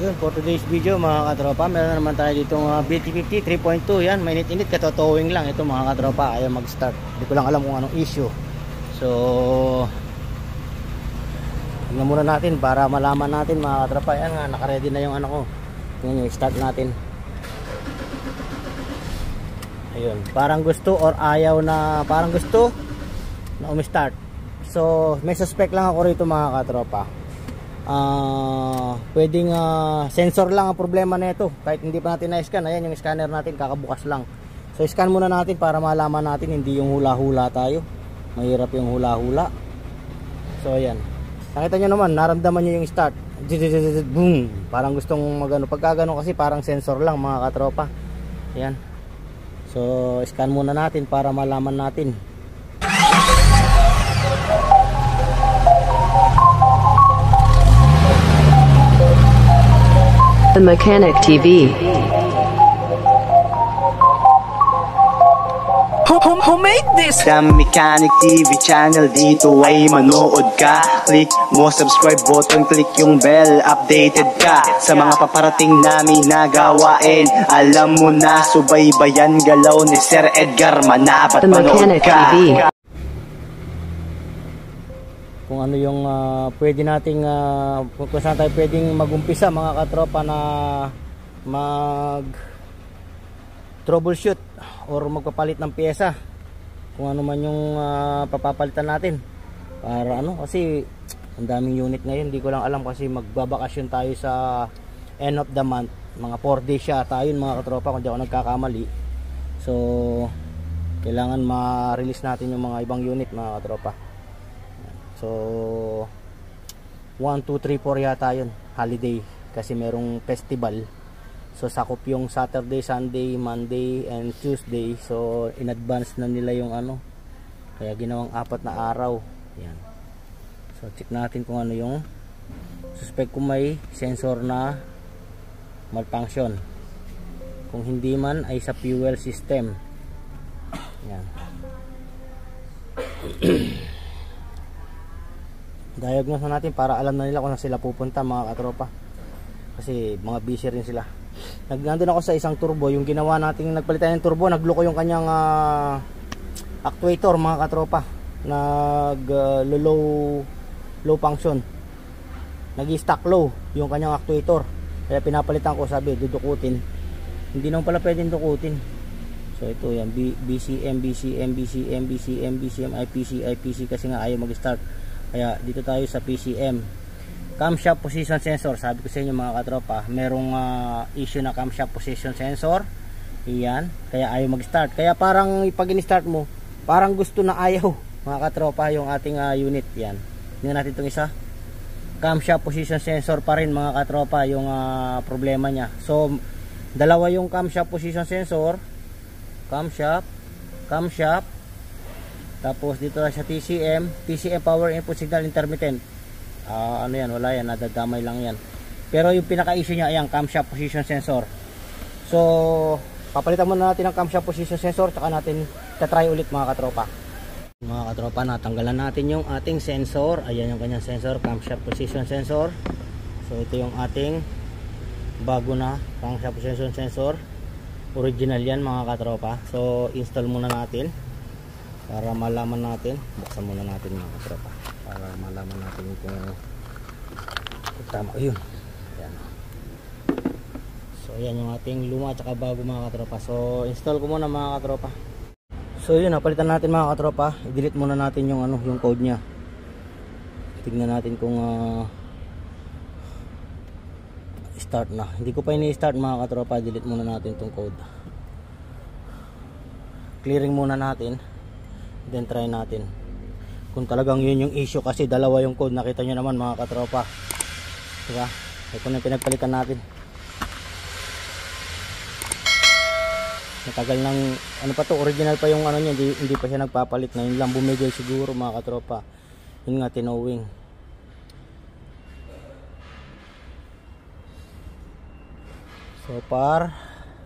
Yun, for today's video mga katropa, meron naman tayo ditong BT50 3.2. Yan, mainit-init, katotowing lang ito mga katropa, ayaw mag-start. Hindi ko lang alam kung anong issue. So tingnan muna natin para malaman natin mga katropa. Yan nga, nakaready na yung ano ko. Tingnan nyo, start natin. Ayun, parang gusto or ayaw na, parang gusto na umi-start. So may suspect lang ako rito mga katropa. Pwedeng sensor lang ang problema nito. Kahit hindi pa natin na-scan, ayan yung scanner natin, kakabukas lang. So scan muna natin para malaman natin, hindi yung hula-hula tayo. Mahirap yung hula-hula. So ayan, nakita nyo naman, naramdaman nyo yung start. Boom, parang gustong magano. Pagka gano kasi parang sensor lang mga katropa. Ayan. So scan muna natin para malaman natin. The Mechanic TV. Who made this? The Mechanic TV channel, dito ay manood ka. Click mo subscribe button, click yung bell, updated ka sa mga paparating namin na gawain. Alam mo na, subaybayan galaw ni Sir Edgar, manapat manood ka. Kung ano yung pwede nating kung saan tayo pwedeng magumpisa mga katropa na mag troubleshoot or magpapalit ng pyesa, kung ano man yung papapalitan natin para ano, kasi ang daming unit ngayon. Hindi ko lang alam kasi magbabakasyon tayo sa end of the month, mga 4 days siya tayo mga katropa kung di ako nagkakamali. So kailangan ma-release natin yung mga ibang unit mga katropa. So 1, 2, 3, 4 yata yun, holiday kasi merong festival. So sakop yung Saturday, Sunday, Monday and Tuesday. So in advance na nila yung ano, kaya ginawang 4 na araw. Yan. So check natin kung ano yung suspect, kung may sensor na malfunction. Kung hindi man ay sa fuel system. Yan. Diagnose natin para alam na nila kung saan sila pupunta mga katropa, kasi mga busy rin sila. Nandun ako sa isang turbo, yung ginawa natin, nagpalitan yung turbo, nagloko yung kanyang actuator mga katropa, low function, nag-stack low yung kanyang actuator, kaya pinapalitan ko, sabi dudukutin, hindi naman pala pwedeng dukutin. So ito yan, BCM, IPC kasi nga ayaw mag-start. Kaya dito tayo sa PCM, camshaft position sensor. Sabi ko sa inyo mga katropa, merong issue na camshaft position sensor. Iyan, kaya ayaw mag-start. Kaya parang pag in-start mo, parang gusto na ayaw mga katropa yung ating unit. Yan, tingnan natin itong isa. Camshaft position sensor pa rin mga katropa yung problema nya. So dalawa yung camshaft position sensor, camshaft. Tapos dito sa TCM power input signal intermittent. Ano yan, wala yan, nadadamay lang yan. Pero yung pinaka-issue niya, ayan, camshaft position sensor. So papalitan muna natin ang camshaft position sensor, tsaka natin try ulit mga katropa. Mga katropa, natanggalan natin yung ating sensor. Ayan yung kanyang sensor, camshaft position sensor. So ito yung ating bago na camshaft position sensor. Original yan mga katropa. So install muna natin para malaman natin. Buksan muna natin mga katropa para malaman natin kung tama. Ayun. Ayan. So ayan yung ating luma at bago mga katropa. So install ko muna mga katropa. So yun, napalitan natin mga katropa. I-delete muna natin yung ano, yung code nya. Tingnan natin kung start na. Hindi ko pa ini-start mga katropa. Delete muna natin itong code. Clearing muna natin, then try natin kung talagang yun yung issue, kasi dalawa yung code. Nakita nyo naman mga katropa, diba? Ito na yung pinagpalitan natin. Matagal ng ano pa to, original pa yung ano niya, hindi pa siya nagpapalit. Ngayon lang bumigay siguro mga katropa. Yun nga, tinowing. So far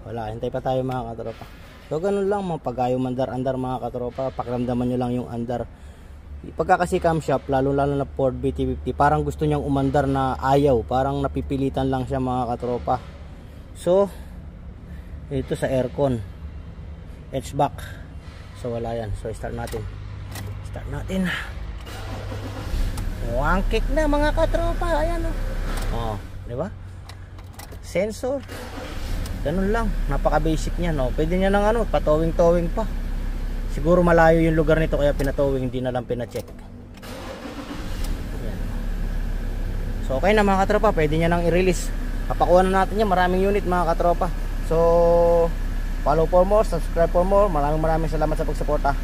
wala, hintay pa tayo mga katropa. So ganun lang, pag ayaw mandar-andar mga katropa, pakiramdaman nyo lang yung andar. Pagka kasi camshaft, lalo na Ford BT50, parang gusto niyang umandar na ayaw, parang napipilitan lang siya mga katropa. So ito sa aircon, HVAC, so wala yan. So start natin. One kick na mga katropa. Ayan oh, di ba? Sensor, ganun lang, napaka basic niya, no? Pwede niya ng ano, patowing-towing pa. Siguro malayo yung lugar nito kaya pinatowing, hindi na lang pina-check. Ayan. So okay na mga katropa, pwede niya nang i-release. Papakuha na natin yan, maraming unit mga katropa. So follow for more, subscribe for more. Maraming salamat sa pagsuporta.